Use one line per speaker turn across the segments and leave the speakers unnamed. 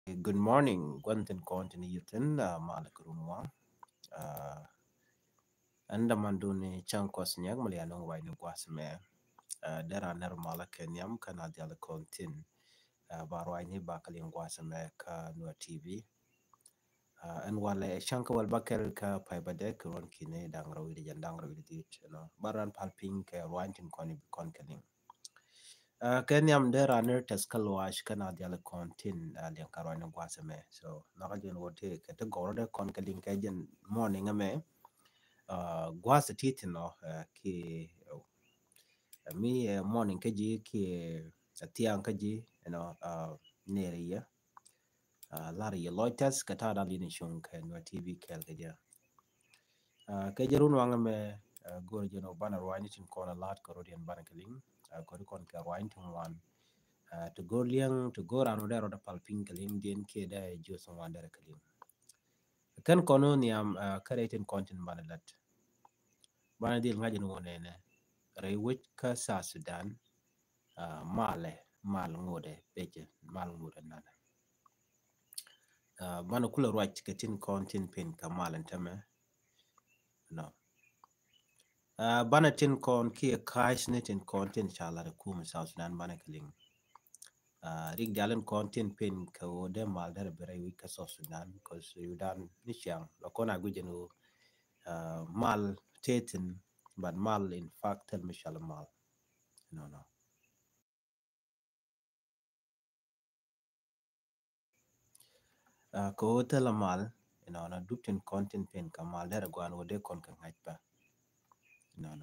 Good morning, Gwantin Kontin Yutin, Malakurunwa, uh, Andamanduni Chankos Nyag Maliano Wine Guasme, Dera Nermala Kenyam, Canadiala Kontin, Barwine Bakaling Guasame, Nua TV, and while Shanka will Bakel Ka Pibadek, Ronkine, Dangra with the Jandangra with it, Baran Palping, Wantin Coni Conkening. Kenyam dera ner teskal wash kana diala kontin liang karwana gwasame so nakajen wote kete gorode kon kadin kajen morning ame gwasa titino ki mi morning kaji ki tiang kaji nere ya lara ya loitas kata da lini shung ka no tv kel kaja kajerun wangame gor jono bana rwani tin kona lat korodian bana kaling kori kon ka rwani tin wan to go liang to go rano dero da palping kaling dien ke da jo so wandere kaling kan kono ni am karetin kontin bana dil ngajin wonene rai wich ka sa Sudan mal ngode beje mal ngode nana bana kula rwach katin kontin pin ka malan tame no bana tin kon ki kaish ne tin kontin chala da kuma South Sudan bana kaling rig jalen kontin pin ka wode mal da bere wi ka South Sudan because Sudan nishang lokona gujenu mal tetin but mal in fact tel mishal mal no ko tel mal na duktin content pen ka mal der gwan wode kon ka ngajba no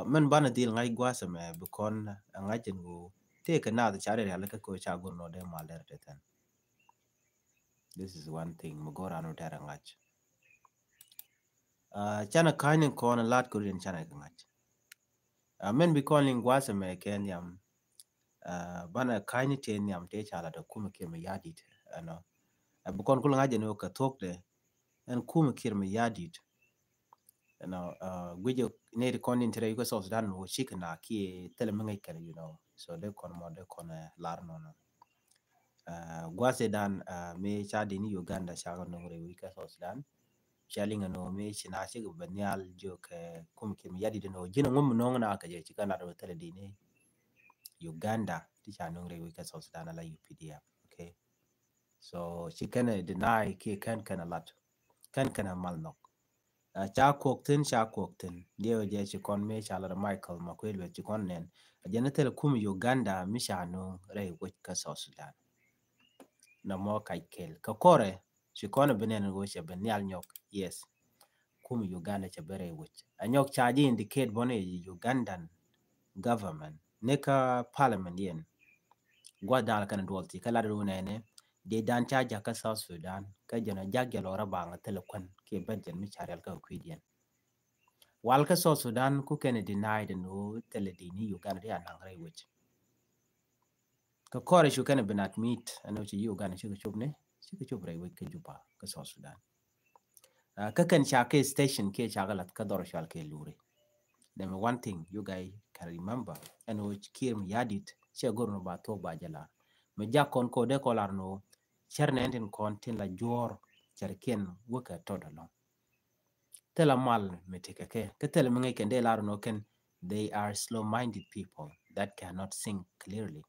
men bana dil ngai gwasa me bukon ngajin go te ka na da chare ya ka ko cha gur no de mal der tetan this is one thing magora no der ngaj chana kainin kon lat kurin chana ka ngaj men bi calling gwasa me ken yam bana kaini ten yam te chala da kuma ke me yadit ano bukon kul ngaje no ka tokde en kuma kir me yadit gwijo ne de kon intere yugo so Sudan wo shikna ki tele mengai kare so de kon mo de kon lar no gwase dan me chadi ni Uganda shago no re wika so Sudan shalinga no me china shi go banyal jo ke kuma kir me yadit no jina ngum no na ka je chikana do tele dini Uganda ti cha no re wika so Sudan la UPDF okay so she can deny ki kan a lot kan mal nok cha kokten dio je chi kon me cha la Michael Makwelwe chi kon nen jana tele kum Uganda mi sha no re wit ka so Sudan na mo kai kel ka kore chi kon benen go che ben yal nyok yes kum Uganda che bere wit anyok cha ji indicate bone Ugandan government ne ka parliament yen gwa dal kan dolti kala do nene de dan cha ja ka South Sudan ka jana jagge lora banga tele kon ke benjen mi charel ka kwidien wal ka South Sudan ku ken denied no tele dini Uganda ya nangrai wich ka kore shu ken ben admit ano chi Uganda shi ka chubne shi ka chubre wich ka juba ka South Sudan ka ken cha ke station ke cha galat ka dor shal ke lure then one thing you guys can remember and which kirm yadit she gorno ba to ba jala me jakon ko de kolar no cherne enten kontin la jor cherken woka todalo tela mal meteke ke tele menge kende lar no ken they are slow minded people that cannot think clearly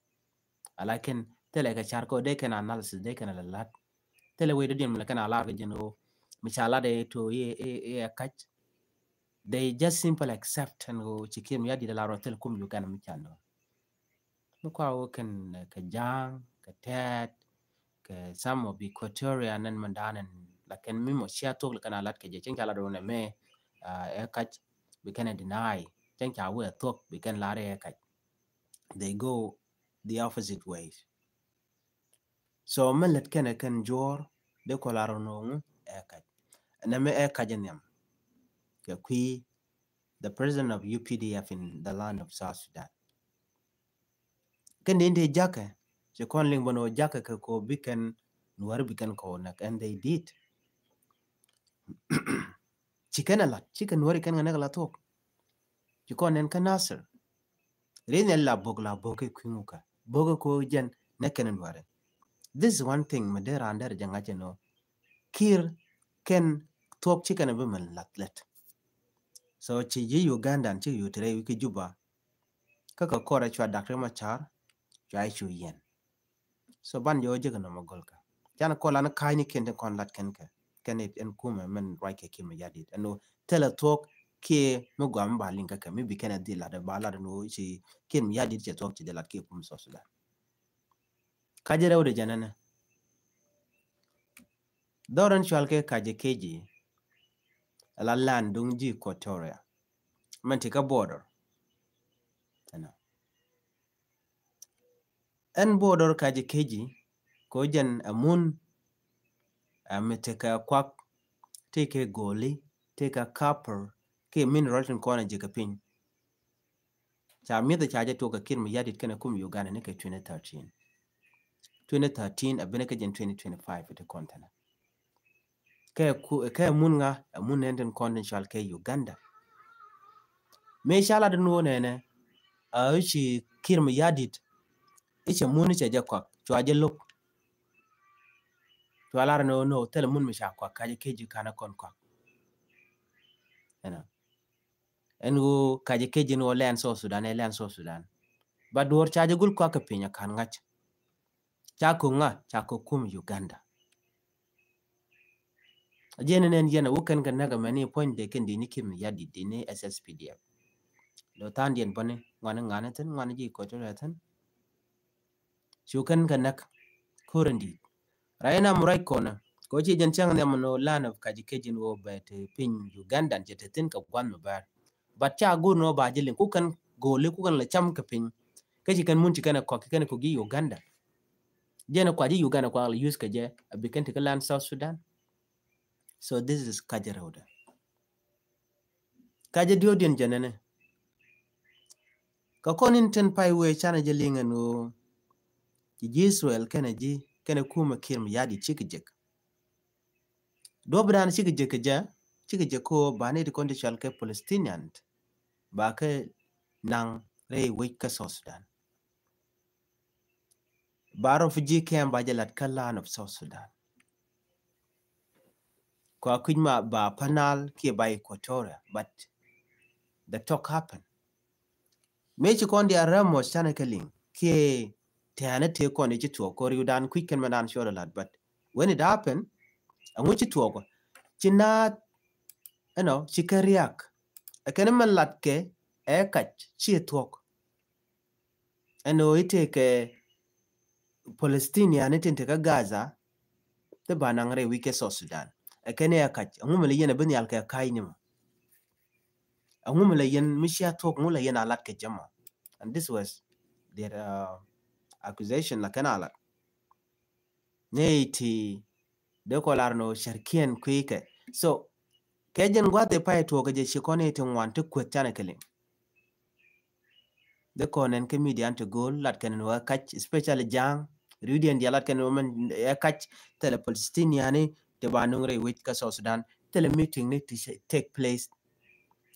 alaken tele ka charko de ken analysis de ken la lat tele we de dim la ken ala ga jeno mishala de to ye kach they just simple accept and go chikim yadi de la rotel kum you can michano no kwa ken ka jang ka tet ke some of equatorial and mandanen la ken mimo share talk la kana lat ke je chen kala do ne me e kach we can deny chen cha we talk we can la re kach they go the opposite ways so men let ken jor de ko la no e kach na me e kajenyam ke kui the president of UPDF in the land of South Sudan. Ken inde jaka, se kon ling bono jaka ke ko biken nuar biken ko nak and they did. Chicken a lot, chicken nuari kan ngana la talk. Chikon en kan nasir. Rin la bog ke kwimuka. Boga ko jen neken nuare. This is one thing Madera under Jangache no. Kir can talk chicken a women latlet. So chi Uganda and chi utere wiki juba. Kaka kora chwa Dr. Machar, chwa chu yen. So ban yo jiga no magolka. Jana kola na kaini kente kon lat kenke. Kenit en kuma men raike kima yadit. Ano tell a talk ke mugwam ba linka ka maybe kena di la de bala no chi kim yadit che talk chi de la ke kum so sudan. Kajere ode janana. Doran chwalke kaje keji. La land dungji Equatoria. Mantika border. Ano. En border kaje keji. Kojan amun meteka kwak take a goli, take a copper, ke mineral in corner jikapin. Cha me the charge to a kin yadit kana kum Uganda neke 2013. 2013 a beneka in 2025 at the continent. Ke munga a moon enden condensal ke Uganda. Me shala de no nene a uchi kirm yadit. It's a moonicha jakwa, to a look. To alar no, tell a moon mishakwa, kaji keji kana konkwa. En go kaje keji no land so Sudan. But door charge gul kwa pinya kan ngach. Chako nga, chako kum Uganda. Jenen jena wuken kan naga mani point de ken dini kim yadi dini SSPDF. Lo tandien bane ngana ten ngana ji ko ten. Shukan kan nak kurendi. Raina murai kona. Ko chi jan chang ne no land of kaje keji no bet pin Uganda jetetin ka kwan mabar. But cha go no ba jilin kukan gole kukan la cham ka pin. Kaji kan mun chikana kwa kikana kugi Uganda. Jena kwa ji Uganda kwa use kaje abikenti ka land South Sudan. So this is Kajaroda. Kajadiodian janene. Kakonin ten pai we chana jalinga no. Israel kena kuma kirm yadi chikijek. Dobran chikijek ja. Chikijeko bane de conditional ke Palestinian. Bake nang rei wika South Sudan. Bar refugee camp bajalat kalan of South Sudan. Kwa kunyma ba panal ki ba Equatoria, but the talk happened. Mechi kondi aramo chana kaling ki teane te kondi chitu ko riudan quick and manan sure lad, but when it happened, and which it walk china chikariak a keneman latke kach chi talk and it take a Palestinian it take a Gaza the banangre wike South Sudan a kene kach ngumele yena bani alka kainima a ngumele yen mishia talk ngula yena latke jama. And this was their accusation like an alat. Neti de kolarno sharkian quick. So Kajan what the pie to a shikone to want to quit channeling. The conan comedian to go latkan catch, especially Jang, Rudy and the Latkan woman catch tell a Palestinian the Banungre with South Sudan, tell a meeting need to take place.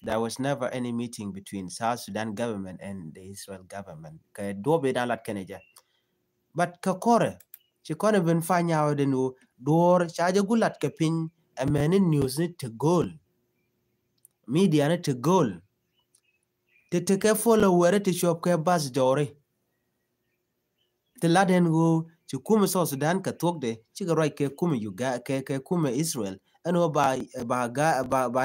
There was never any meeting between South Sudan government and the Israel government. But Kakore, she can't even find out the new door, Chajagulat Kapin, a man in news need to goal. Media need to goal. Te take a follow where to shop ke bus dory. The laden go to Kuma South Sudan ka talk de, chigarai ke Kuma Yuga ke Kuma Israel. And ba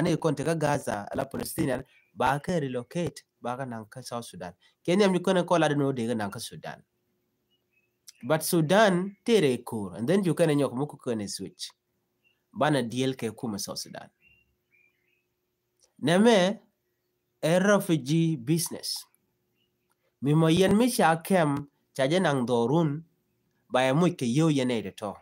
ne konteka Gaza la Palestinian ba ke relocate ba ka nanka South Sudan. Kenya mi kone call no de nanka Sudan. But Sudan tere kur and then you can nyok muku kone switch. Bana deal ke Kuma South Sudan. Neme a refugee business. Mimo yen misha kem chaje nang dorun by a muke yo yene to.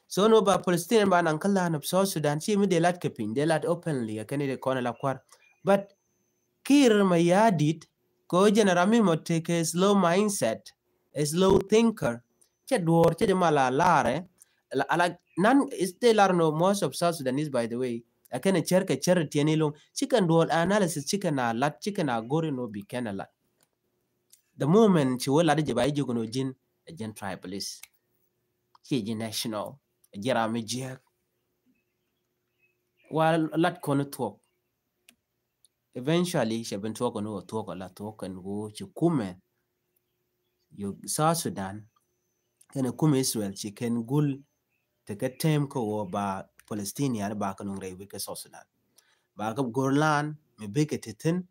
So no ba Palestinian ba nang kalan of South Sudan, she me de lat kepin, de lat openly, a Canada corner la kwar. But Kir Mayadit, ko generami mo take a slow mindset, a slow thinker, chedwar chedemala lare, like none is the no most of South Sudanese, by the way. I can a charity any long chicken do analysis chicken a lot chicken a gory no be can a lot. The moment she will add by Jugono Jin a gen tribalist. She national. Jeremy Jack. While a lot can talk. Eventually, she been talking no talk a lot talk and go to Kume. You South Sudan. Can a Kume Israel. She can gul take a time ko ba Palestinian back on Rewika South Sudan. Back up Gorlan, me big it tin,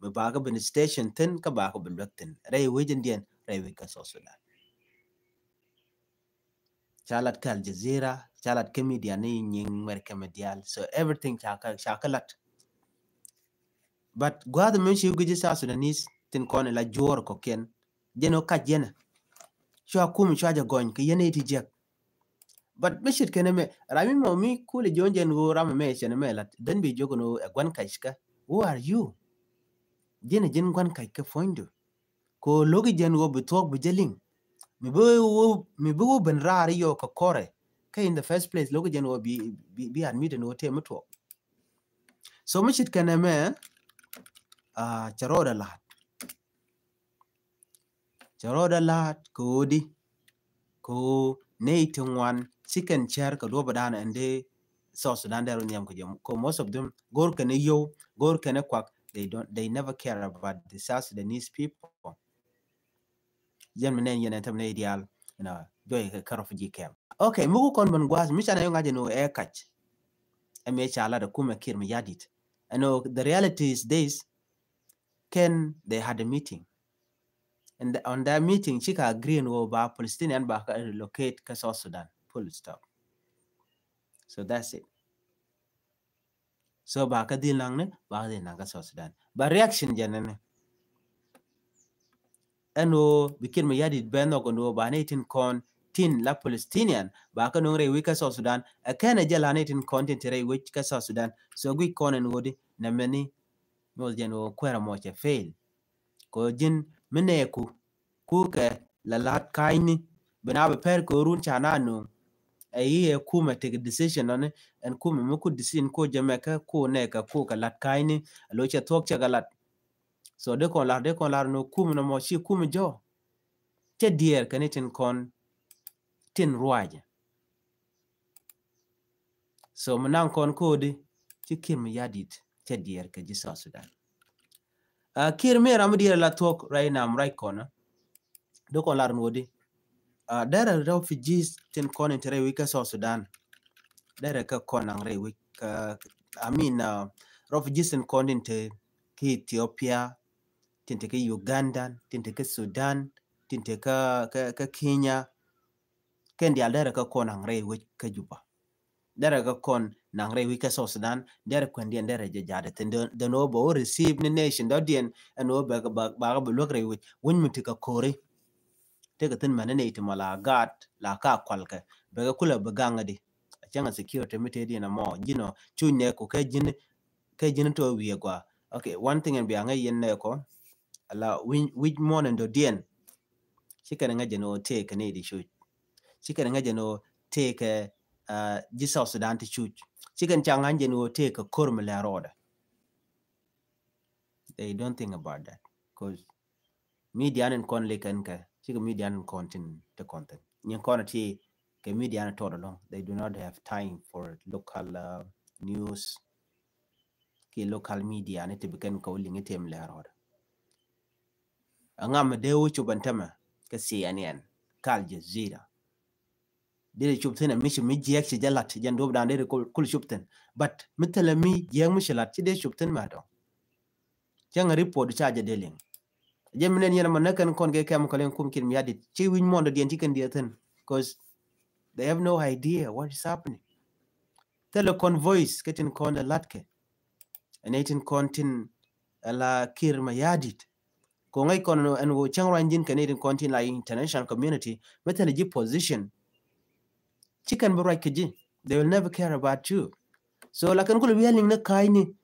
me back up in the station tin, ka back up in Lutin. Ray Wijandian, Rewika South Sudan. Chalat Kal Jazeera, Chalat comedian in America Medial, so everything chakalat. But Guad mention you get South Sudanese, tin corner like Jor Koken, Jeno Kajena. Shua Kum Shaja going, Kayanati Jack. But Bishop Keneme, Rami me cool Jonjan go Ramamesh and Melat, then be Jogono a Gwan Kaishka. Who are you? Jena Jen Gwan Kaika Foindu. Ko Logi Jen go be talk with Jelling. Me boo ben rari yo kokore. Ka in the first place, Logi Jen will be admitted no temuto. So much it can a man, Charoda lad. Charoda lad, Kodi, Ko Nathan one, second chair, Kadobadana, and they South Sudan there on Yamkujam. Most of them, Gorkan yo, Gorkan a quack, they never care about the South Sudanese people. German and Intermedial, you know, doing a car of G camp. Okay, Mugu Konban was Michana Young no air catch. And make a lot of Kuma Kirm Yadit. I know the reality is this. Ken they had a meeting. And on that meeting, Chika agreed over Palestinian back relocate to South Sudan. Full stop. So that's it. So back at the Langne, back in South Sudan. But reaction janene. And became Yadit Beno Gondo Banatin Con tin la Palestinian back on Wika South Sudan. A can a jalanatin content which South Sudan. So we con and woody Nameni no general Queramocha fail. Ko jin Mineku Kuke la lat kaini Benabe per Korun Chanano. A year Kuma take a decision on it and Kuma Muku decision ko Jamaica ko neka cook a lat kaini a locha talk chagalat. So they call no Kuma no more she Kuma jo. Che dear Canadian con tin ruaja. So Manang con code Chikim Yadit, che dear Kaji South Sudan. Kirme Ramadia la talk right now, right corner. Doko Laran Woody. There are refugees tin con in Terewika South Sudan. There are Konang Rewik. Refugees in con into Ethiopia, Tinteke Uganda, Tinteke Sudan, Tinteke Kenya. Kendi aldera ka kon angre wik ka juba. Dera ka kon nangre wika South Sudan, dera kwendi ndera jajade. The nobo receive the nation, dodien, and no baga bulogre wik, win mutika kore. Take a thin manane to mala gat, la ka kwalka, bega kula baganga di. A changa security limited in a more, chune kajin to wiegwa. Okay, one thing and be anga yen neko, ala which morning dodien. Chicken and no take an eddy shoot. Chicken and take a South Sudan to shoot. Chicken Changanjan will take a Kormala road. They don't think about that. Because media and con lake and chicken media and content the content. Yan quantity media and total. They do not have time for local news. Local media and it became calling it him la road. Angam de wuchu bantama kasi anian Kal Jazeera. Did shupten and mission me jek jalat jan dob down there cool shupten. But mittel me young mishalat de shupten madam. Young report charge dealing. Gemini Yamanakan con get chemical and kumkin miadit. She win more than the antican deathan because they have no idea what is happening. Telecon voice getting con a latke. An 18 contin la kir mayadit. Kongai con and wo changranjin Canadian contin like international community, metal position. Chicken Barakaji, they will never care about you. So like an cool yelling na kaini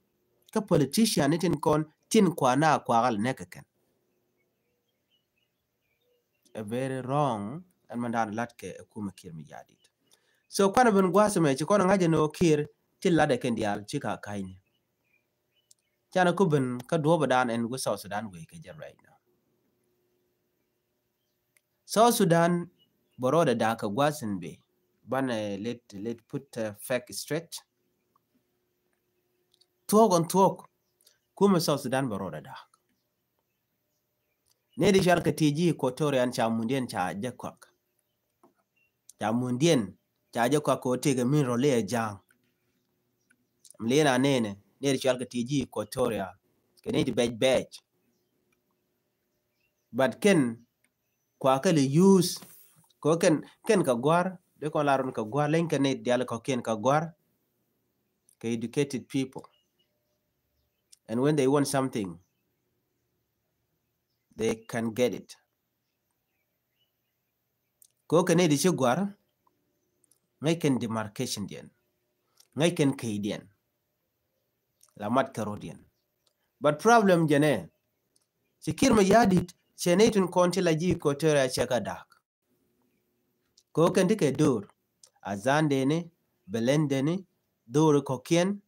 ka politician it in con tin kwana kwagal nekakan. A very wrong and mandan latke a kuma kir miyadit. So kwana ben gwasame chikona ngaje no kir till lade kendial chika kaini. Chana kuben ka dobadan and go South Sudan way kaja right now. South Sudan Boroda daka gwasin be. Bana let put fact straight. Talk on talk. Kuma South Sudan boroda dak. Nedi shalka tiji Equatorian cha mundien cha jakwak. Cha mundien cha jakwak ko tege min role jang. Mlena nene nedi shalka tiji Equatoria. Kenedi badge. But kwa kali use ko ken ka gwar de ko laron ka gwar len ken dial ko ken ka gwar ka educated people, and when they want something they can get it. Ko ken di gwar ngai ken demarcation dien ngai ken kaidien la mat karodian. But problem jene sikir ma yadit chenetun konti la ji ko tora cheka dak ko ken dike dur azande ne belende ne dur ko ken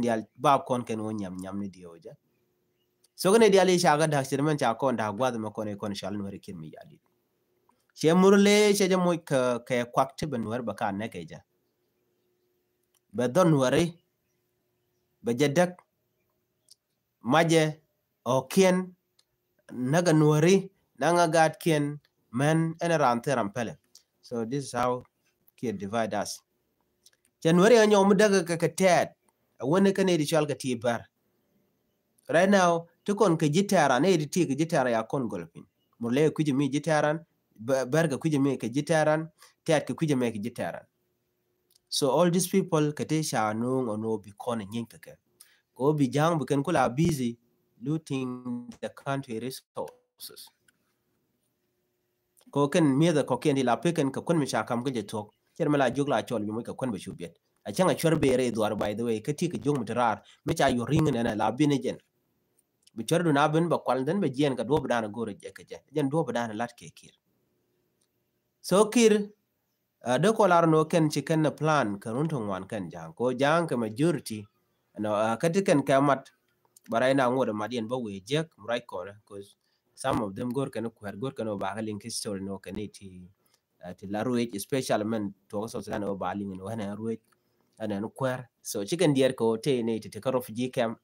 dial bab kon ken won nyam ni dioja. So gane dial shaga dak sirman cha kon da gwad ma kon shal no rekir mi yadit che murle che je moy ka kwakte ben wer baka ne keja be don wari be jedak maje o kien naga nuari nanga gat kien men ran teram pele. So this is how kid divide us. January anyo mudaga ka ted wone kane di chal ka tibar right now to kon ka gitara ne di ti ka gitara ya kon golpin murle kuje mi gitaran berga kuje mi ka gitaran ted ka kuje mi ka gitaran. So all these people kate sha no ono bi kon nyinka ka ko bi jang bukan kula busy looting the country resources. Ko ken mieda ko ken di la peken ka kon mi sha kam ga tok ker mala jogla chol mi ka kon be chubiet a changa chwer bere dwar by the way ka ti ka jong mutrar me cha yo ring na la binijen bi chwer du na ben ba kwal den be jen ka do bdana gore je ka je jen do bdana lat ke kir. So kir do ko lar no ken ci ken plan ka runtun wan kan jang ko jang ka majority no ka ti ken ka mat barai na ngode madien ba we jek right ko because some of them gor kan ko ba link history no kan ti la ruwe especially men to so sana ba link no hana ruwe ana no kwer. So chicken dear ko te ne ti ka refugee camp.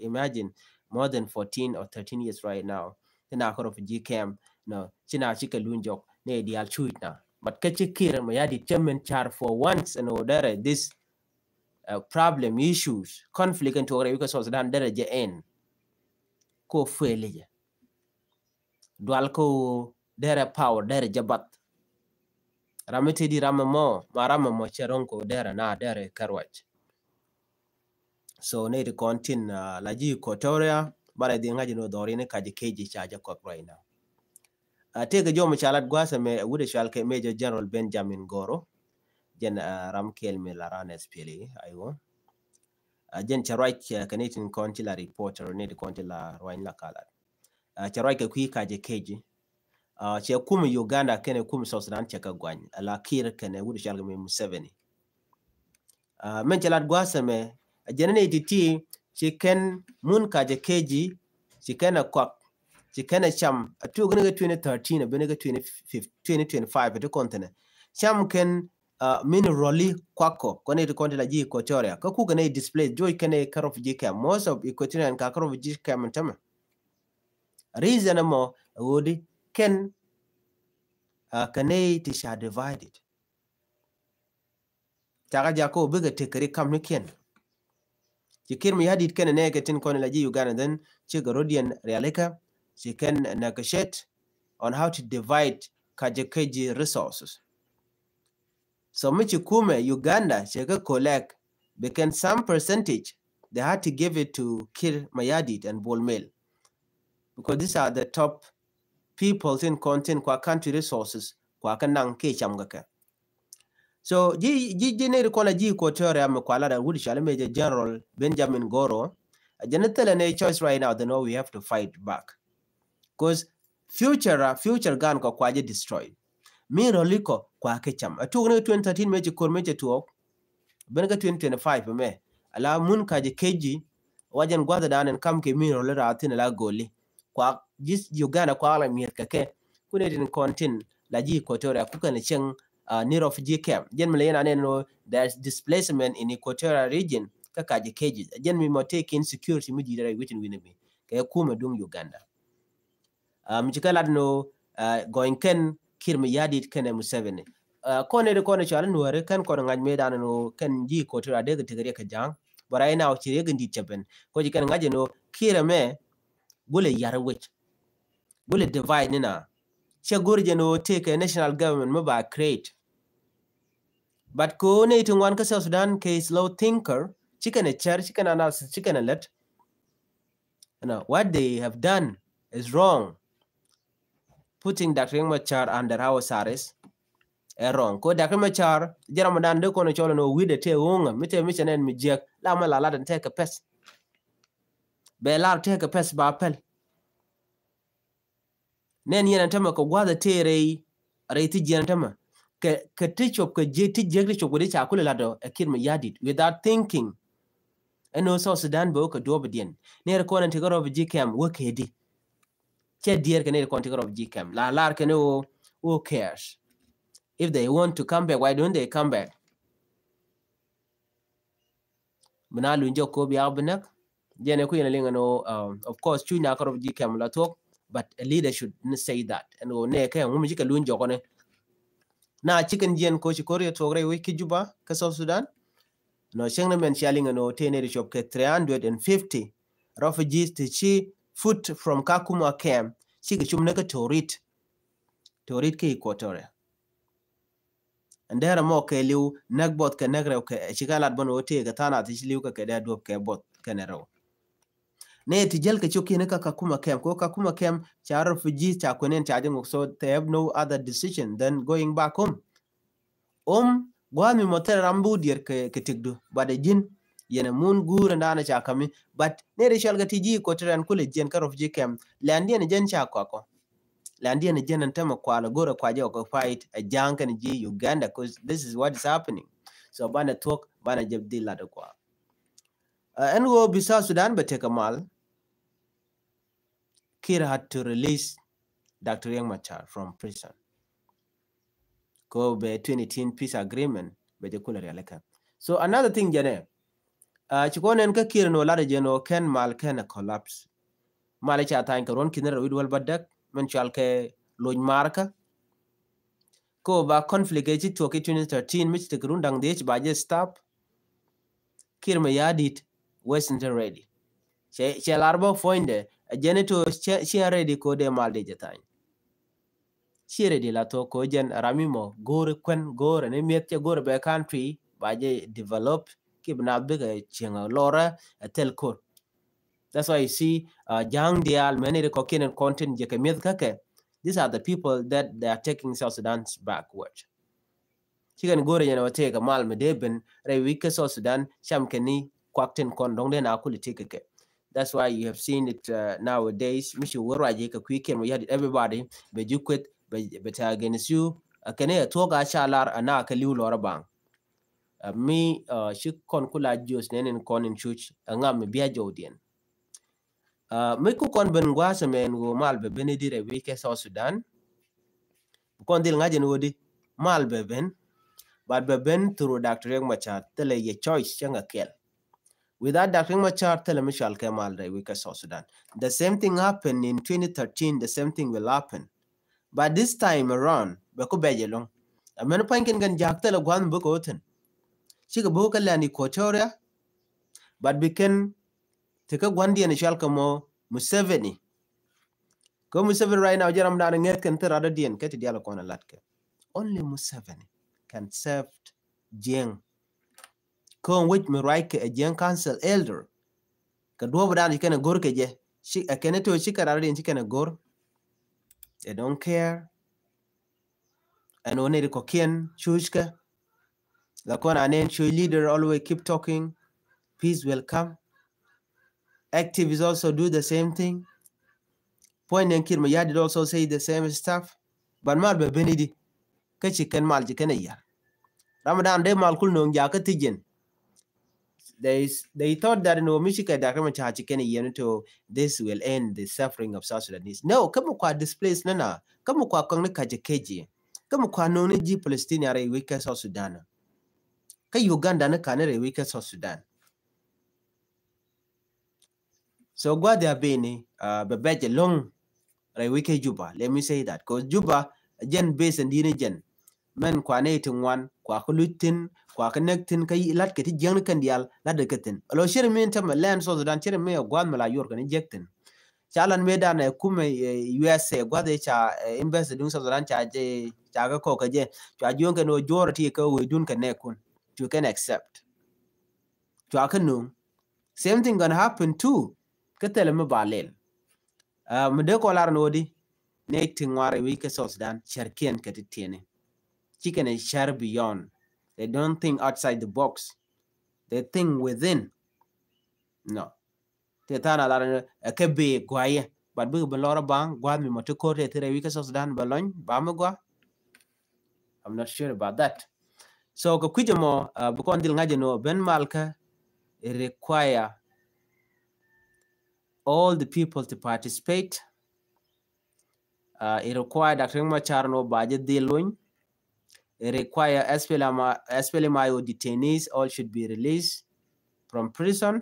Imagine more than 14 or 13 years right now na ka refugee camp no china chika lunjok ne dial chuit na. But kachikir mayadi chairman char for once and order this problem issues conflict and to because so dan daraja en ko fele dual ko dere power dere jabat ramete di ramamo marama mo cheronko dere na dere karwach. So ne de kontin laji Equatoria bara di ngaji no dori ne kaji keji chaja ko right now. Take jo mo chalat gwasa me wude shalke Major General Benjamin Goro jen ramkel me laran SPLA aiwo jen charai Canadian consular reporter ne de consular roin la kala charai ka kui kaje keji che kum Uganda kene kum South Sudan cheka gwany ala kir kene wude shalke me Museveni men chalat gwasa me jenene titi chicken mun kaje keji chicken kwak chicken cham atu gane 2013 bene 2025 to continent cham ken min roli kwako kone to konti la ji Equatoria ka ku gane display joy kene karof jika most of Equatorian ka karof jika mantama reason mo wodi ken kane tisha divided taga jako biga tekari kam ne ken jikir mi hadit ken ne ketin kone la ji Uganda then chigarodian realika she can negotiate on how to divide kajekeji resources. So Michi Kume, Uganda, she could collect, became some percentage. They had to give it to Kir Mayadit and Bolmel. Because these are the top people in content kwa country resources kwa kanang ke chamgaka. So ji ne kola ji Equatoria me kwala da wudi shale Major General Benjamin Goro. Janetele ne choice right now, they know we have to fight back. Because future gun kwa kwaje destroyed. Miro liko kwa kecham. Atu 2013 mechi kur mechi tuok. Benga 2025 me. Ala mun kaje keji. Wajan gwada danen kam ke miro lera atin la goli. Kwa jis Uganda kwa ala miet kake. Kune din kontin la ji Equatoria ku kan cheng ni refugee camp jen mele na no there's displacement in Equatorial region ka kaje keji jen mi mo take insecurity mi di dare witin winabi ka kuma dung Uganda chikala no going ken kirmi yadit kene Museveni kone de kone chala nuare kan kono ngaj medan no kan ji Equatorial de tigere ka jang bara ina o chire gindi chaben ko ji kan ngaje no kira me gule yara wech gule divide nina che gurje no take a national government mo ba create but ko ne to wan ka South Sudan ke slow thinker chicken a chair chicken analysis chicken a let what they have done is wrong. Putting Dr. Machar under house arrest wrong ko Dr. Machar jaram dan de kono cholo no wide te wonga mite michenen mi jek la ma la dan take a pes be la take a pes ba pel nen yena tama ko gwada tere reiti jena tama ke tichop ke je ti jek chop gode cha kula lado akir mi yadit without thinking eno so Sudan bo ko do bedien ne ko nan tigoro of GKM wo kedi che dier ke ne ko tigoro of GKM la ke no who cares. If they want to come back, why don't they come back? Manalu njo ko biya benak. Jene ku yena no of course chunya karo GKM la talk, but a leader should say that. And ne ka ngum jika lunjo kone. Na chicken jen ko chikori to gre wiki juba ka South Sudan. No shengna men shaling no tenere shop ke 350 refugees to chi foot from Kakuma camp. Chika chumneka torit ke Equatoria. And there are more liu nagbot ke negre ke chikalat bon ote ke tana ti liu ke da do ke bot kenero ne ti jel ke choki ne ka Kakuma camp ko Kakuma camp cha refugees cha konen cha jeng so they have no other decision than going back home gwami motel rambu dir ke tigdu bade jin yene mun gura ndana cha kami but ne re shal ga tiji ko tran kule jen ka refugee camp landi ne jen cha ko Landia and Jen and Tema Kuala Gora Kwaja or fight a junk and G Uganda because this is what is happening. So Bana talk Bana Jeb di Ladaqua. And go Bisa Sudan but take a mal. Kir had to release Dr. Yang Machar from prison. Go by 2010 peace agreement by the Kula Realeka. So another thing, Jane. Chikon and Kakir no Lada Jeno can mal can collapse. Malacha tank ron kinner with well badak. Menchalke loñ marka ko ba conflict e to ke 2013 mich te grundang de ba je stop kirma yadit wasn't ready che larbo foinde a geneto che ready ko de malde jetain che ready la to ko jen ramimo gore kwen gore ne miet gore be country ba je develop kibna be chenga lora a telco. That's why you see young dial many the cocaine and content je ke miet kake. These are the people that they are taking South Sudan backwards. Chicken gore yana take a mal medeben re wike South Sudan sham keni kwakten kon dong den akuli take. That's why you have seen it nowadays. Mishi waraje ka quicken we had everybody be jukwet be against you kene toga shalar ana ka liu lora bang. Me shi kon kula jos nenen kon in chuch ngam me bia jodien. Me ku kon ben gwasa men go mal be benedire wike South Sudan kon dil ngajen wodi mal be ben but be ben through Dr. Yang Machar tele ye choice changa kel without Dr. Yang Machar tele Michal Kemal de wike South Sudan. The same thing happened in 2013. The same thing will happen, but this time around be ku beje long amen pankin gan jak tele gwan bu ko ten chiga bu ka lani Equatoria but we can Tika Gwandi and Shalkamo Museveni. Go Museveni right now, Jaram down and can other Dian, get the Dialacona Latke. Only Museveni can serve Jeng. Come with me right a Jeng Council elder. Kadwa down you can a gorke, she a caneto chicken already and chicken a gor. They don't care. And only the cocaine, Shushka. The Kona name show leader always keep talking. Peace will come. Activists also do the same thing. Point and Kirmaya did also say the same stuff. But Malbe Benidi, Kachikan Maljikanaya. Ramadan de Malkul no Yakatijan. They thought that no Michika Dakamacha Chikani to this will end the suffering of South Sudanese. No, come qua displaced Nana, come qua Kongakaji. Kamu kwano ni ji Palestine are wike South Sudan. Ka Uganda na kanere wike South Sudan. So gwa dia bene bebeje long re wike Juba. Let me say that because Juba jen base and dine jen. Men kwane tingwan kwa kulutin kwa connecting kay lat kati jeng kan dial la de katin. Lo shere min tam land South Sudan shere me gwa mala yor kan jektin. Chalan meda na kume USA gwa de cha invest dung South Sudan cha je cha ga ko ka je cha jon kan no jorati ka we dun kan ne kun. You can accept. Cha kan no. Same thing gonna happen too. Katele me balel. Mede ko lar no di ne tingware we ka South Sudan cherkien katitiene. Chicken is share beyond. They don't think outside the box. They think within. No. Tetana la kebe gwaye. But big belora bang gwa mi motoko te tere wika South Sudan balon bamagwa. I'm not sure about that. So ko kujamo bukon dil ngaje no ben malka require all the people to participate. It require Dr. Machar no budget dealing. It require SPLMIO detainees all should be released from prison.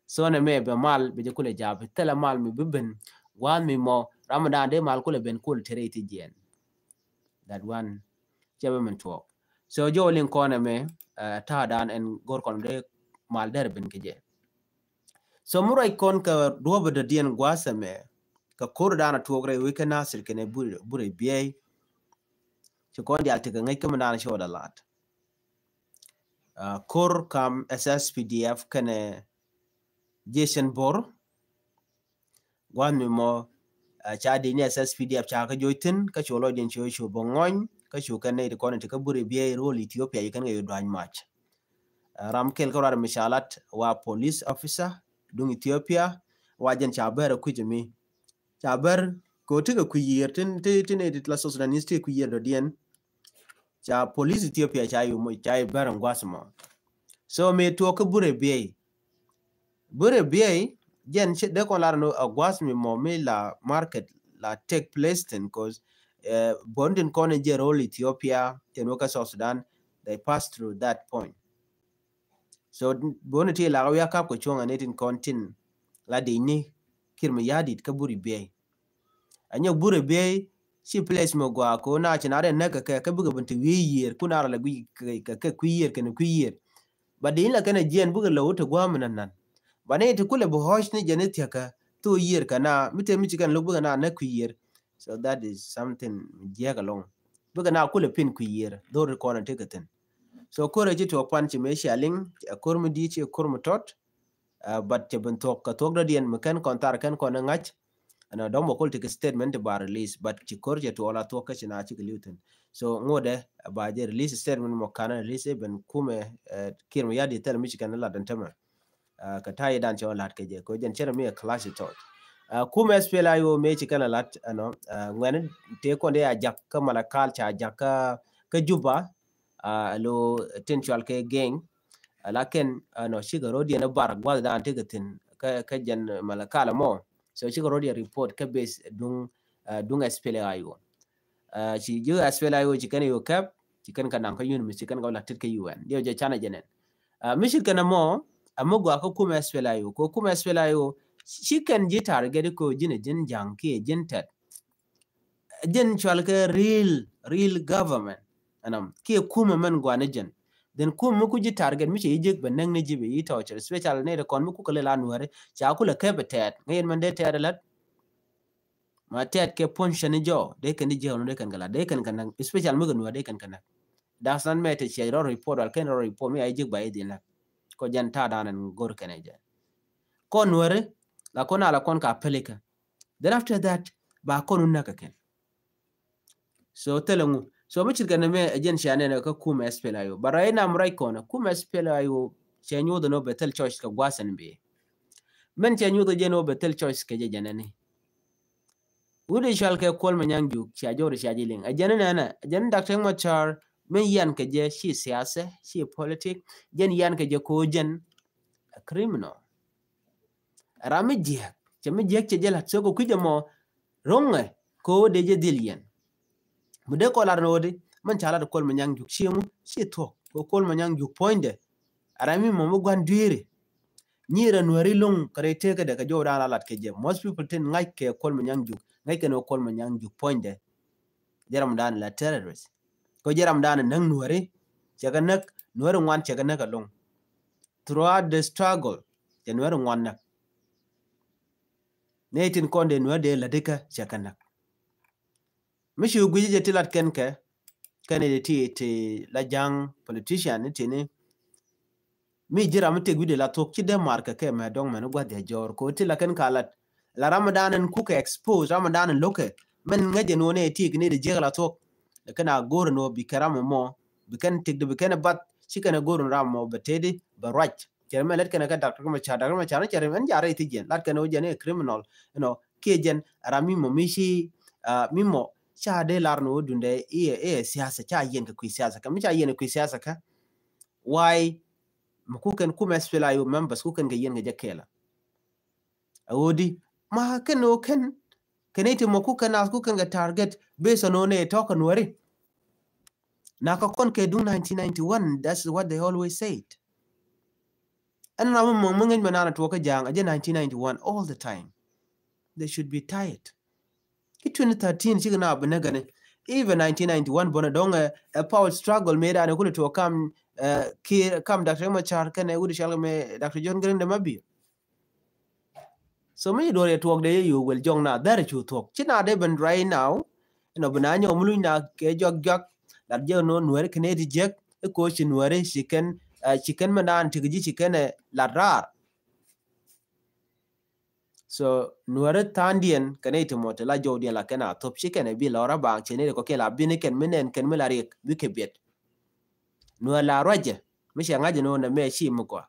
So na me be mal be kule jab tela mal mi biben wan mi mo Ramadan de mal kule ben kul tereti jen. That one chairman talk. So jo lin kona me ta dan en gor kon de mal der ben keje. So murai kon ka roba de dien gwasa me ka kur dana togre weekend nasir kene bure biye. So kon di altika ngai kam dana show da lat. Kur kam SSPDF kene Jason Bor gwan mi mo cha di ni SSPDF cha ka joitin ka cholo din cho bongon ka chu kan ne ko ne ka bure biye role Ethiopia yikan ga yodwan match ram kel ko rar mishalat wa police officer dung Ethiopia wa jen cha ber ku jimi cha ber ko tiga ku yer tin edit la Sudanese ku yer do dien cha police Ethiopia cha yu mo cha ber ngwasmo so me to ka bure biye jen de ko lar no agwas mi mo me la market la take place then cause bonding kone je role Ethiopia tenoka South Sudan they pass through that point so boniti la ya kap ko chonga netin kontin la de ni kirma yadit ka buri be anyo buri be si place mo gwa ko na chinare ne ka buga bunti wi yer kuna la gwi ka kwiyer kan kwiyer badin la kana jen buga lo to gwa nan bane to kule bo hosh ni genetia ka to yer kana mite michigan lo buga na kwiyer so that is something jaga long buga na kule pin kwiyer do recording ticketen so kore ji to panchi me shaling kormu di che kormu tot but te ben tok ka tok da dien meken kontar kan kon ngach ana do mo kol take statement ba release but ci korje to ala to ka china ci gluten so ngode ba je release statement mo kana release ben kume kirmu yadi tel michigan la dan tama ka tayi dan cho lat ke je ko jen chere me class to kume spela yo me ci kana lat ano ngwen te ko de ajak ka malakal cha ajak ka juba lo potential ke gang lakin no shiga rodi na bar gwa da antigatin ka jan malakala mo so shiga rodi report ka base dung SPLA ayo ci ju SPLA ayo ci kan yo kap ci kan kan ka yun mi ci kan ga latit ka UN dio je chana jenen mi shi kana mo amugwa ko kuma SPLA ayo ko kuma SPLA ayo shi kan ji target ko jine jin janke jintat jin chwal ka real government anam ke kuma man gwana jen then kuma muku ji target mi ce yijek benang ne jibe yi torture special ne da kon muku kale la nuare cha kula ke betet ngayen man de tet lat ma tet ke ponche ne jo de kan di je no de kan gala de kan kan special mugo nuare de kan kan da san me te che ro report al ken ro report mi yijek ba idin la ko jan ta danan gor kene je kon nuare la kon ala kon ka pelika then after that ba kon naka ken so telengu so mi chirgana me ajen shane ne ka kuma SPLA ayo barai na mrai kona kuma SPLA ayo chenyu do no betel choice ka gwasan be men chenyu do je no betel choice ke je janane wudi shal ke kol manyangu cha jori cha jiling ajen na ajen Dr. Machar men yan ke je shi siyasa shi politic jen yan ke je ko jen criminal rami je chemi je che jela so ko kujamo ronge ko de je dilien Mude ko lar no de man chala de kol manyang juk chiemu chi to ko kol manyang juk poinde arami mo mo gwan duire nyira nuari lung kare teke de ka jo dana lat ke je most people tin ngai ke kol manyang juk ngai ke no kol manyang juk poinde jaram dan la terrorist ko jaram dan nang nuari chaga nak nuari ngwan chaga nak along throughout the struggle de nuari ngwan nak netin konde nuari de la deka chaga nak mishi gwiji je tilat kenke kane ti la jang politician ni tini mi jira mi tegwide la tok ci Denmark ke me dong me no gwa de jor ko ti la ken kalat la Ramadan ku ke expose Ramadan loke men ngaje no ne ti ne de jira tok kana gor no bi karam mo bi kan tig de bi kan bat ci kana gor ram mo betedi ba right jerme let kana ka doctor ma cha na chere men jare ti gen lat kana o jene criminal ke jen rami mo mishi mi mo cha de lar no dunde siasa cha yen ka ku siasa ka mi cha yen ku siasa ka why makuken kuma spela yo members kuken ga yen ga jakela awodi ma keno keneti makuken as kuken ga target based on ne token wari na ka kon ke du 1991 that's what they always said and na mo ngen manana to ka jang aje 1991 all the time they should be tired ki 2013 shi na abu na gane even 1991 bona don a power struggle made an kula to come kam Dr. Machar kan e wudi shalga me Dr. John Green de mabi so me do talk de you will jong na there you talk china de ben right now bananyo mulu na ke jog that je no nuer kene di jek e ko chi nuere chicken manan tigi chicken la rar so nuere tandien kene timote la jodi la kana top chicken e bi la ba chene ko ke la bin ken menen ken melari bi ke bet nuer la roje mi shangaje no na me shi mko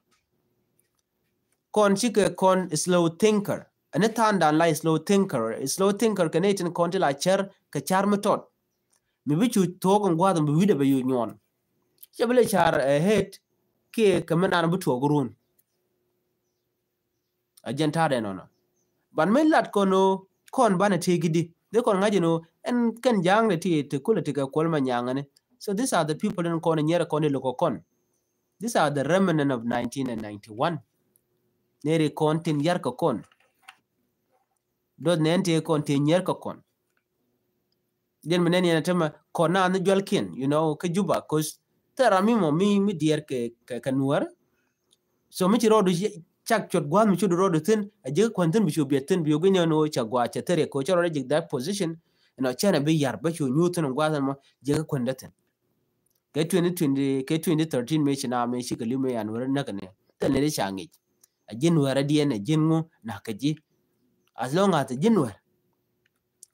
kon chike kon slow thinker ane tandan la slow thinker kene tin konti la cher ka char metot mi bichu togon gwadon bi wide be yu nyon chebele char het ke kamana bu to gurun agentare no ban me lat kono kon bana tegidi de kon ngaje no en ken jang le ti kula ti ka kol manyangane so these are the people in kon nyere kon loko kon these are the remnant of 1991 nere kon tin yar ka kon do nente kon tin yer ka kon den menen yana tema kona na jolkin ka juba cause terami mo mi dier ke kanuar so mi rodo chak chot gwan mi chudo rodo tin aje kwantin bi chubi tin bi yoginyo no chagwa chatere ko choro rejig that position chana be yar ba chu nyutun gwan mo je ka kwandatin ke 2020 ke 2013 me china me shi kalime yan wor na kane tan ne changi ajin wara diene jingu na kaji as long as jinwar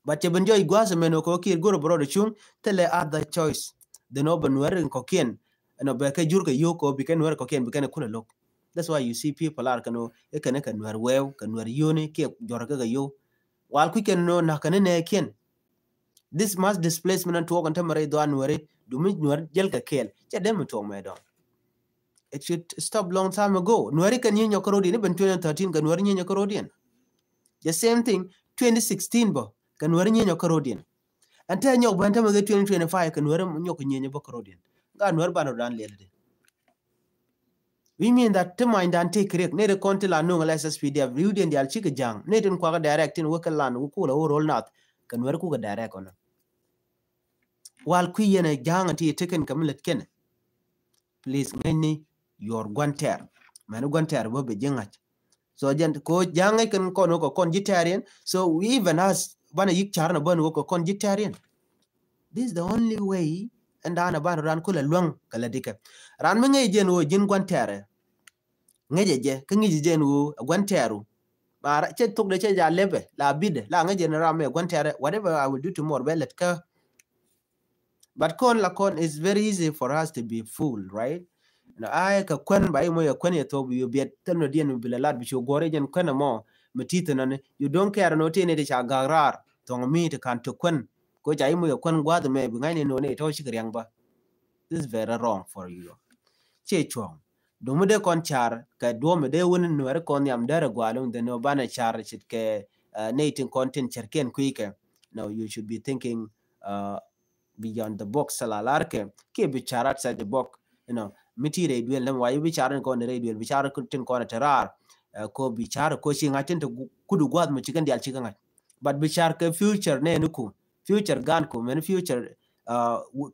but when joy gwas meno ko kir goro brodo chung tele other choice the no banwer ko kien be ka jur ka yoko bi ken wer ko kien bi ken kula lok that's why you see people are kano e ken wer wew kan wer yoni ke jor ka yo wal ku ken no na kan ne kien this mass displacement to kan tamare do anwere du mi nwer jel ka kel che dem to me do it should stop long time ago nwere kan yin yokoro di ne ben 2013 kan wer yin yokoro di the same thing 2016 bo kan wer yin yokoro di ante nyok ban tama 2025 kan wer nyok yin yokoro di ga nwer bano dan lelde we mean that to mind and take rek ne de konti la no ngala SSPDF riuden di alchika jang ne den kwa ga direct in wakalan ku la roll not kan wer ku ga direct ona wal ku yene jang ati teken kamilet ken please ngeni your gwanter man gwanter bo be jengach so jent ko jangai kan kono ko kon jitarian so we even has bana yik charna bana ko kon jitarian this is the only way and ana bana ran kula luang kala dika ran me ngai jen wo jin gwantere ngejeje ka ngi jen wo gwanteru bara che tok de che ja lebe la bide la ngai jen ram me gwantere whatever I will do tomorrow belet ka but kon la kon is very easy for us to be fooled, right? Ay ka kwen ba mo ya kwen ya to bi biet tano dien bi la lad bi gore jen kwen mo metito nane you don't care no tene de cha garar to mi te kan to kwen ko ja mo ya kwen gwa de me bi ngai no ne to shi kriang ba this is very wrong for you che chong do mo de kon char ka do me de won no er kon yam dare gwalung de no bana char chit ke nating content cherken kuike now you should be thinking beyond the box sala larke ke bichara outside the box, you know, miti re duel lam wayu bichara ko ne re duel bichara tin ko na terar ko bichara ko shi ngatin to kudu gwad mu chigan dial chigan, but bichara ke future ne nuku future gan ko men future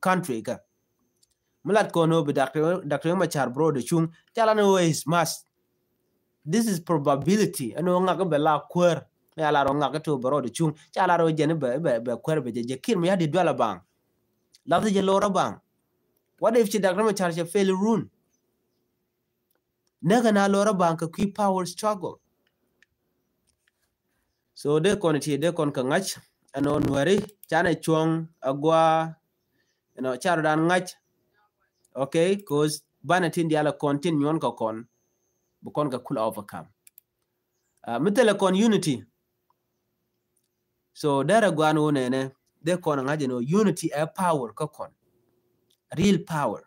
country ka mulat ko no bi Dr. Machar bro de chung chala no is must. This is probability ano nga ko bela kwer ya la ro nga ko to bro de chung chala ro jene be kwer be je kir mi ya di dwala bang la je lora bang. What if she Dr. Machar she fail run naga na lora bang ka ki power struggle. So de kon ti de kon ka ngach ano nwari chana chuang agwa, you know, char dan ngach, okay, cause banatin diala kontin nyon ka kon bukon ka kula overcome mitele kon unity. So dara gwanu nene de kon ngaje no unity a power ka kon real power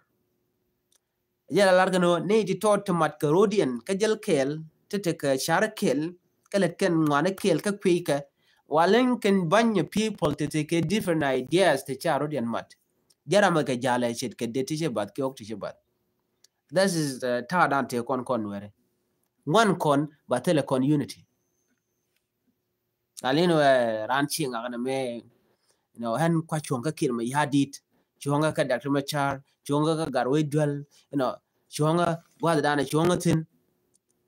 yala larga no ne ti tot mat ka rodian ka jel kel tete ka shara kel kalet ken ngwane kel ka kwika walen ken banya people tete ke different ideas te cha rodian mat jara ma ka jala shit ke de ti bat ke ok ti bat. This is ta dan te kon were one kon batele kon unity alino ranchi ngana me, you know, han kwa chonga kir ma yadit chonga ka Dr. Machar chonga ka garwe dwell, you know, chonga wada dana chonga tin.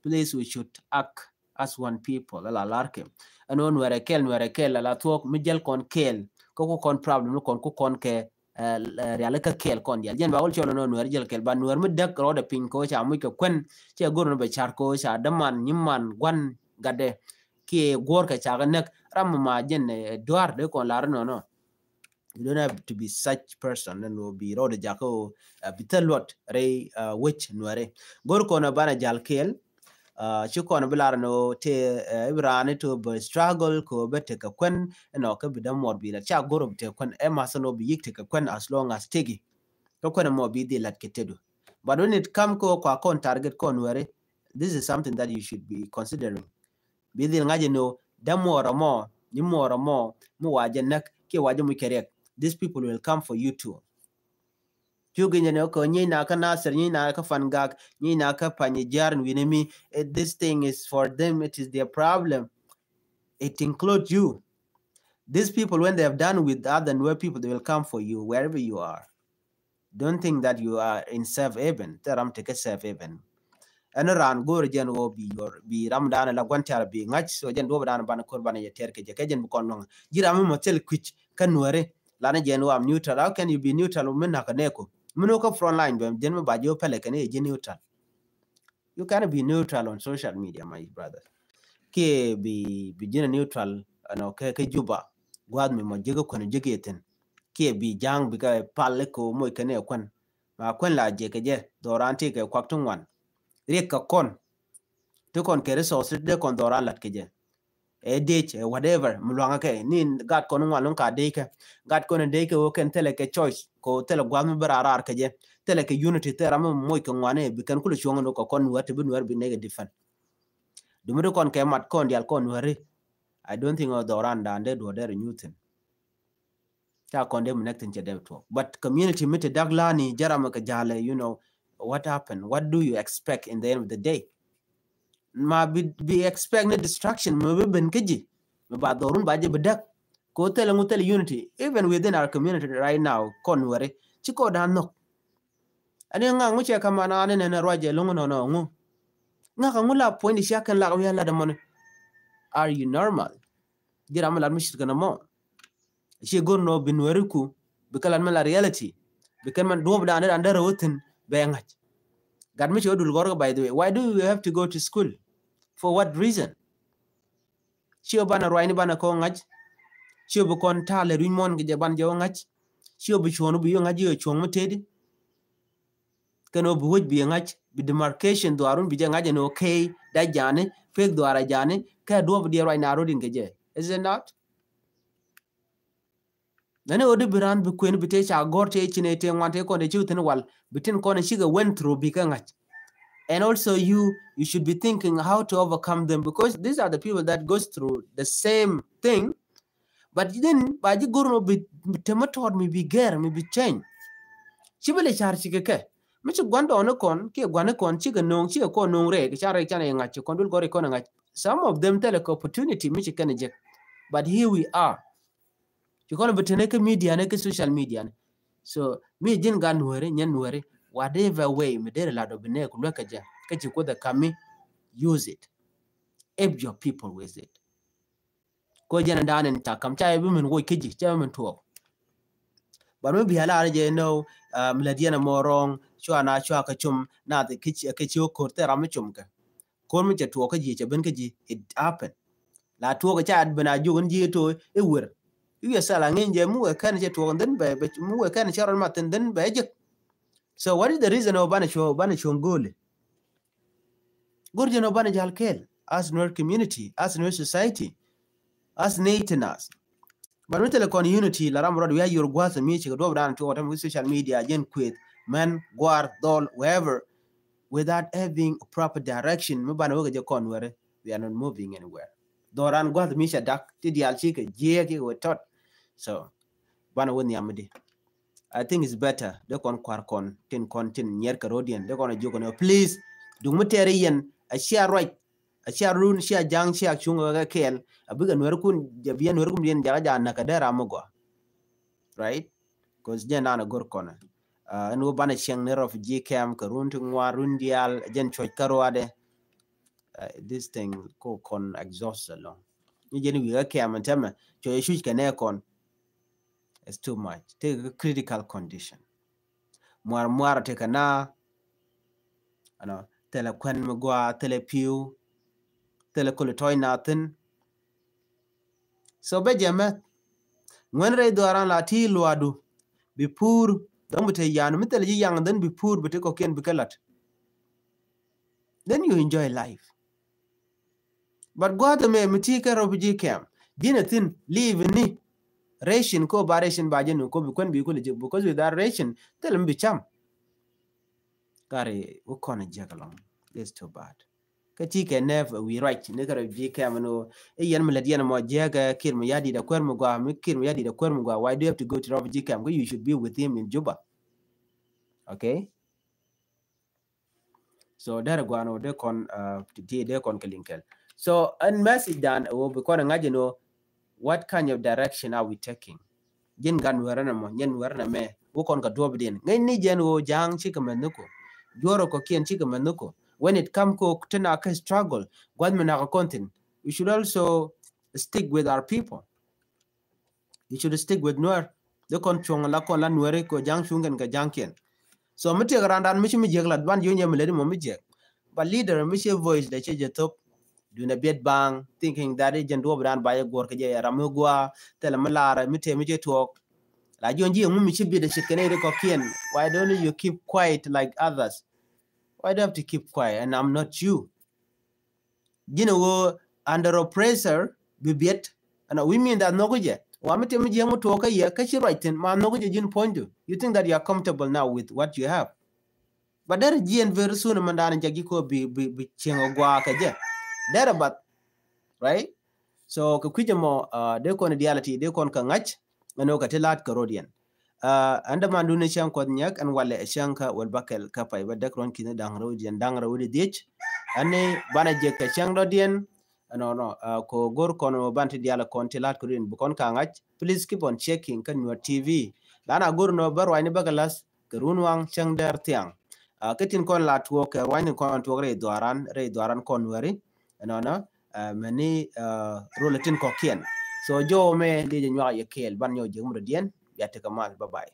Please, we should act as one people la larke anon were kel la talk mijel kon kel ko kon problem kon ke real ka kel kon dia jen bawol cholo non wer jel kel ban wer mudak ro de pin ko cha mu ko kwen che gor be char ko cha daman nyimman gwan gade ki gor ka cha nek ram ma jen doar de kon lar no. You don't have to be such person and will be ro de jako bitalot re which nware gor ko na bana jal kel chukon bilar no te ibrane to be struggle ko bete ka kwen no ka bidam mor bi la cha gorob te kwen e masano bi yik te ka kwen as long as tegi to kwen mo bi de lat ketedo. But when it come ko kwa kon target kon were, this is something that you should be considering. Bi de ngaje no damora mo ni mora mo mu waje nak ke waje mu kerek, these people will come for you too. This thing is for them, it is their problem. It includes you. These people, when they have done with other Nuer people, they will come for you wherever you are. Don't think that you are in safe haven. Take a safe haven. And around go again will be Ramadan la Guantar be much so again over down ban Corban Terke Jakajan Bukon. Jiram Motel Quich can Nuere Lana Geno am neutral. How can you be neutral Menhakaneko? Munoka front line when General Bajo Pelican is neutral. You cannot be neutral on social media, my brother. Ke be neutral and okay Juba. Guad me Mojigo conjugating. Ke be young because Paleco Moikane Quan. Ma Quenla Jekaje, Dorante Quactum one. Reka kon to kon ke resource de kon dora lat keje e dech whatever mulwanga ke nin gat kon walon ka deke gat kon deke o ken tele ke choice ko tele gwam bararar keje tele ke unity tera mo moy ko ngwane bi kan kulu chongo ko kon wate bin wer bi nege different dumudo kon ke mat kon dial kon wari. I don't think doranda ande do der newton ta kon dem nektin che dev to but community mite daglani jarama ka jale, you know what happened. What do you expect in the end of the day? Ma be expecting destruction maybe ben keji ba dorun ba je bedak ko tele ngutel unity even within our community right now kon were chiko dan no ani nga nguche kama na ne na roje lungu no ngu nga ka ngula point shakan la ya la da mon. Are you normal? Gira mala mishir kana mo she go no bin weriku bikalan mala reality bikan man do da under wotin bengat. God me should go, by the way. Why do you have to go to school? For what reason? Shio bana roini bana ko ngaj. Shio bu kon tale rimon ge ban jo ngaj. Shio bu chonu bu ngaj yo chong mutedi. Kano bu woj bi ngaj bi demarcation do arun bi ngaj no okay da jane fake do ara jane ka do bu dia right na rodin ge. Is it not? Nane odi biran bu kwen bi te cha gorte chine te wante ko de chutin wal bitin ko ne shiga went through bi ngaj. And also you should be thinking how to overcome them, because these are the people that goes through the same thing, but then ba ji gurno bi temator mi bi ger mi bi change chibele char chike mi chi gwando no kon ke gwane kon chi nong chi ko nong re ke chare chane nga chi kondul gore kon nga some of them tell opportunity mi chi kan je but here we are you gonna betene ke media ne ke social media so mi jin gan nuere nyen nuere whatever way mi dere la do bine ku loka ja ke chi ko da kami use it help your people with it ko jana danen ta kam cha bi min wo kiji cha min to but mi bi ala je no mladiana morong chwa na chwa ka chum na the kichi ke chi ko te ram chum ka ko mi che to ka ji che ben ka ji it happen la to ka cha bana ju gon ji to e wer yu sala ngen je mu ka ne che to den be mu ka ne charon ma ten den be je so what is the reason of bana show gole gorje no bana jal kel as no community as no society as nationals but we tell con unity la ram rod we your gwas mi chi do dan to with social media gen quit man guard dol wherever without having a proper direction me bana we con where we are not moving anywhere doran gwas mi sha dak ti dial chi ke je ke we tot so bana woni amedi I think it's better de kon kwar kon tin nyer karodian de kon jogo no please du mutere yen a share right a share run share jang share chunga ga kel abiga nwer kun jabian nwer kun yen jaga na kadara mogo right cause jena na gor kona no bana sheng ne of gcam karun tu ngwarun dial jen choy karwade this thing ko kon exhaust along ni jeni wi ga cam tema choy shu kene kon it's too much take a critical condition mwar te kana ano tele kwen mgwa tele piu tele kolotoy natin so be jeme ngwen re doran la ti luadu bi pur damute yanu mitele ji yang den bi pur bete ko ken bikalat then you enjoy life but go to me mitika robiji kem dinatin live ni ration ko baration bajenu ko bi kwen bi ko le because with that ration tele mbi cham kare ukona jagalong it's too bad katika never we right ne kare bi kamano e yan mladiana mo jaga kir mo yadi da kwermo gwa mi kir mo yadi da kwermo gwa why do you have to go to refugee camp you should be with him in Juba okay so there gwano de kon de kon kelinkel so and message dan wo be kon ngajeno what kind of direction are we taking jin gan werana mo nyen werana me wo kon ga dobden ngai ni jen wo jang chikamenuko joro ko kien chikamenuko when it come to tena ka struggle government na content we should also stick with our people you should stick with nuer the kon chong la kon la nuere ko jang chungen ga jangken so mete grandan mi jegla ban yo nyam le mo mi jeg but leader mi voice da che top do na bet bang thinking that it jendo bran ba ye gor ke je ramugwa tele malara mi je talk la jonji mu mi bi da shikene ko kien why don't you keep quiet like others why do you have to keep quiet and I'm not you you know under oppressor bibiet and we mean that no goje wa mi je mu to ka ye ka shi right ma no goje jin point you think that you are comfortable now with what you have but there jien very soon mandana jagi ko bi chengo gwa ka je there but right so ka kujemo de kon reality de kon ka ngach no ka telat karodian anda mandu ne shan kod nyak an wale shanka wal bakel ka pai ba dakron kine dangrodian dangrodi dich ane bana je ka chang rodien no ko gor kono banti diala kon telat korin bu kon ka ngach please keep on checking kan your tv lana gor no bar wani bagalas karunwang chang der tiang ketin kon la tuo ke wani kon tuo re doaran kon wari no mani roletin ko kien so jo me de nywa ye kel ban yo jumro dien ya te kamal bye bye